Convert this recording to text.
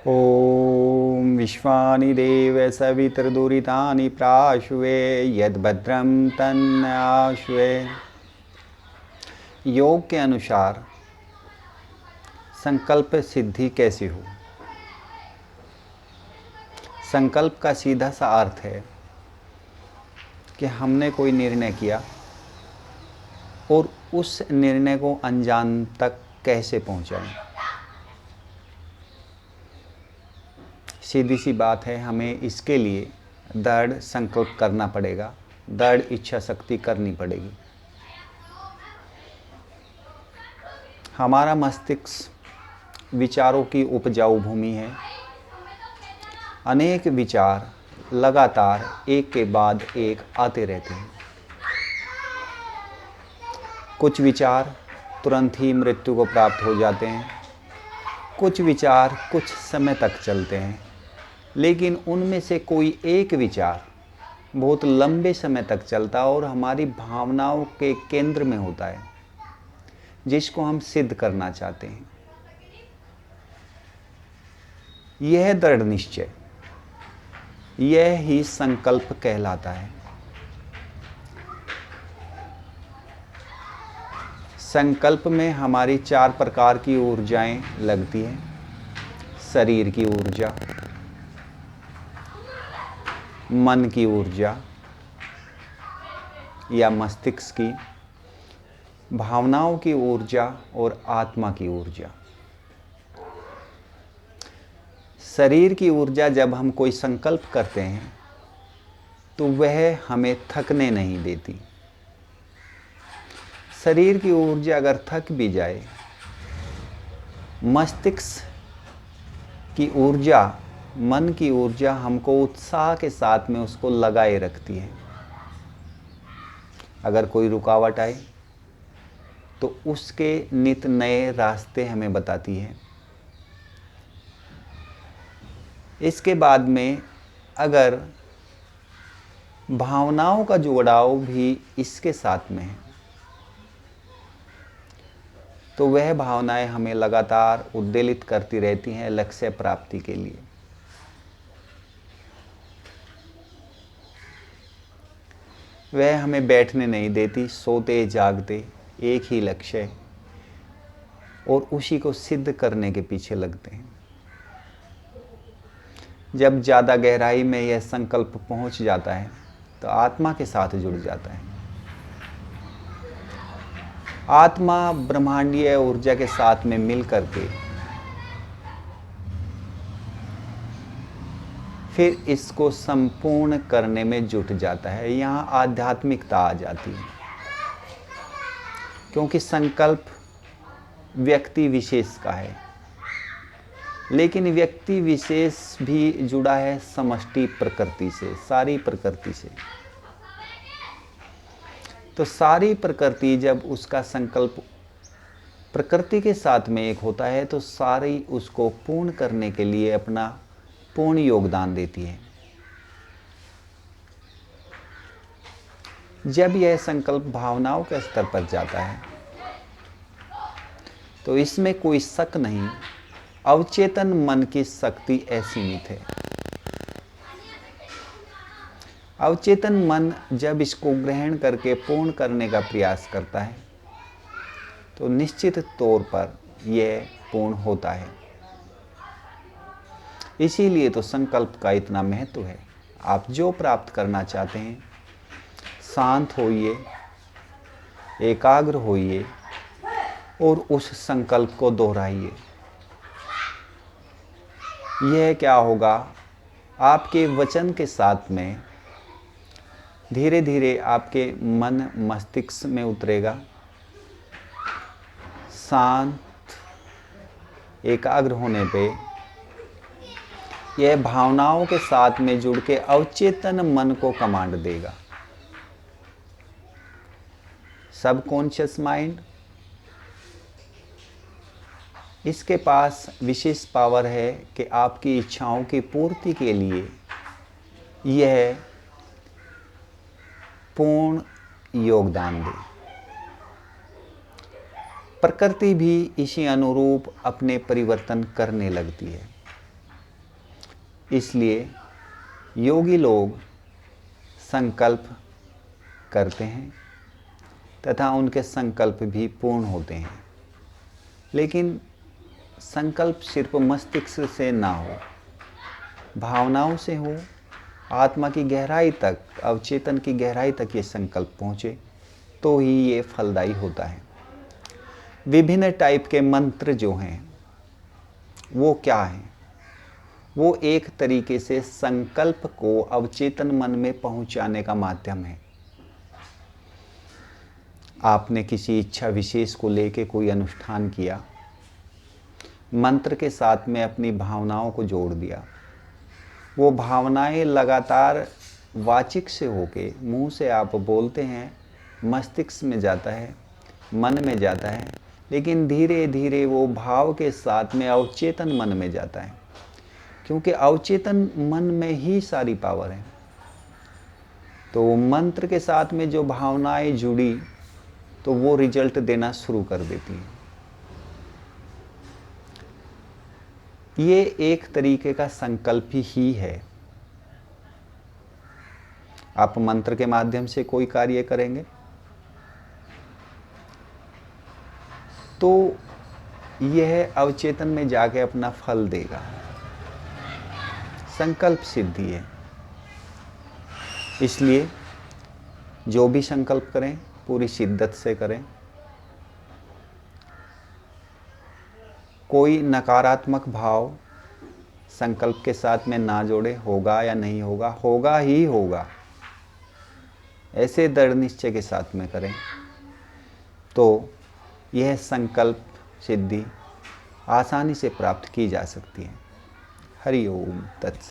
ॐ विश्वानि देव सवितर्दुरितानि प्राशुवे यद्भद्रं तन्नाशुवे। योग के अनुसार संकल्प सिद्धि कैसे हो। संकल्प का सीधा सा अर्थ है कि हमने कोई निर्णय किया और उस निर्णय को अंजाम तक कैसे पहुंचाएं। सीधी सी बात है, हमें इसके लिए दृढ़ संकल्प करना पड़ेगा, दृढ़ इच्छा शक्ति करनी पड़ेगी। हमारा मस्तिष्क विचारों की उपजाऊ भूमि है। अनेक विचार लगातार एक के बाद एक आते रहते हैं। कुछ विचार तुरंत ही मृत्यु को प्राप्त हो जाते हैं, कुछ विचार कुछ समय तक चलते हैं, लेकिन उनमें से कोई एक विचार बहुत लंबे समय तक चलता है और हमारी भावनाओं के केंद्र में होता है, जिसको हम सिद्ध करना चाहते हैं। यह दृढ़ निश्चय, यह ही संकल्प कहलाता है। संकल्प में हमारी 4 प्रकार की ऊर्जाएं लगती हैं। शरीर की ऊर्जा, मन की ऊर्जा या मस्तिष्क की, भावनाओं की ऊर्जा और आत्मा की ऊर्जा। शरीर की ऊर्जा, जब हम कोई संकल्प करते हैं तो वह हमें थकने नहीं देती। शरीर की ऊर्जा अगर थक भी जाए, मस्तिष्क की ऊर्जा, मन की ऊर्जा हमको उत्साह के साथ में उसको लगाए रखती है। अगर कोई रुकावट आए तो उसके नित नए रास्ते हमें बताती है। इसके बाद में अगर भावनाओं का जुड़ाव भी इसके साथ में है तो वह भावनाएं हमें लगातार उद्वेलित करती रहती हैं लक्ष्य प्राप्ति के लिए। वह हमें बैठने नहीं देती, सोते जागते एक ही लक्ष्य और उसी को सिद्ध करने के पीछे लगते हैं। जब ज़्यादा गहराई में यह संकल्प पहुंच जाता है तो आत्मा के साथ जुड़ जाता है। आत्मा ब्रह्मांडीय ऊर्जा के साथ में मिल करके फिर इसको संपूर्ण करने में जुट जाता है। यहाँ आध्यात्मिकता आ जाती है, क्योंकि संकल्प व्यक्ति विशेष का है, लेकिन व्यक्ति विशेष भी जुड़ा है समष्टि प्रकृति से, सारी प्रकृति से। तो सारी प्रकृति जब उसका संकल्प प्रकृति के साथ में एक होता है तो सारी उसको पूर्ण करने के लिए अपना पूर्ण योगदान देती है। जब यह संकल्प भावनाओं के स्तर पर जाता है तो इसमें कोई शक नहीं, अवचेतन मन की शक्ति असीमित है। अवचेतन मन जब इसको ग्रहण करके पूर्ण करने का प्रयास करता है तो निश्चित तौर पर यह पूर्ण होता है। इसीलिए तो संकल्प का इतना महत्व है। आप जो प्राप्त करना चाहते हैं, शांत होइए, एकाग्र होइए और उस संकल्प को दोहराइए। यह क्या होगा, आपके वचन के साथ में धीरे धीरे आपके मन मस्तिष्क में उतरेगा। शांत एकाग्र होने पे यह भावनाओं के साथ में जुड़ के अवचेतन मन को कमांड देगा। सबकॉन्शियस माइंड, इसके पास विशेष पावर है कि आपकी इच्छाओं की पूर्ति के लिए यह पूर्ण योगदान दे। प्रकृति भी इसी अनुरूप अपने परिवर्तन करने लगती है। इसलिए योगी लोग संकल्प करते हैं तथा उनके संकल्प भी पूर्ण होते हैं। लेकिन संकल्प सिर्फ मस्तिष्क से ना हो, भावनाओं से हो, आत्मा की गहराई तक, अवचेतन की गहराई तक ये संकल्प पहुँचे तो ही ये फलदायी होता है। विभिन्न टाइप के मंत्र जो हैं वो क्या हैं? वो एक तरीके से संकल्प को अवचेतन मन में पहुंचाने का माध्यम है। आपने किसी इच्छा विशेष को लेके कोई अनुष्ठान किया, मंत्र के साथ में अपनी भावनाओं को जोड़ दिया, वो भावनाएं लगातार वाचिक से होके मुंह से आप बोलते हैं, मस्तिष्क में जाता है, मन में जाता है, लेकिन धीरे धीरे वो भाव के साथ में अवचेतन मन में जाता है, क्योंकि अवचेतन मन में ही सारी पावर है। तो मंत्र के साथ में जो भावनाएं जुड़ी तो वो रिजल्ट देना शुरू कर देती हैं। ये एक तरीके का संकल्प ही है। आप मंत्र के माध्यम से कोई कार्य करेंगे तो यह अवचेतन में जाके अपना फल देगा। संकल्प सिद्धि है। इसलिए जो भी संकल्प करें पूरी शिद्दत से करें। कोई नकारात्मक भाव संकल्प के साथ में ना जोड़े। होगा या नहीं होगा, होगा ही होगा, ऐसे दृढ़ निश्चय के साथ में करें तो यह संकल्प सिद्धि आसानी से प्राप्त की जा सकती है। हरि ओम तत्सत।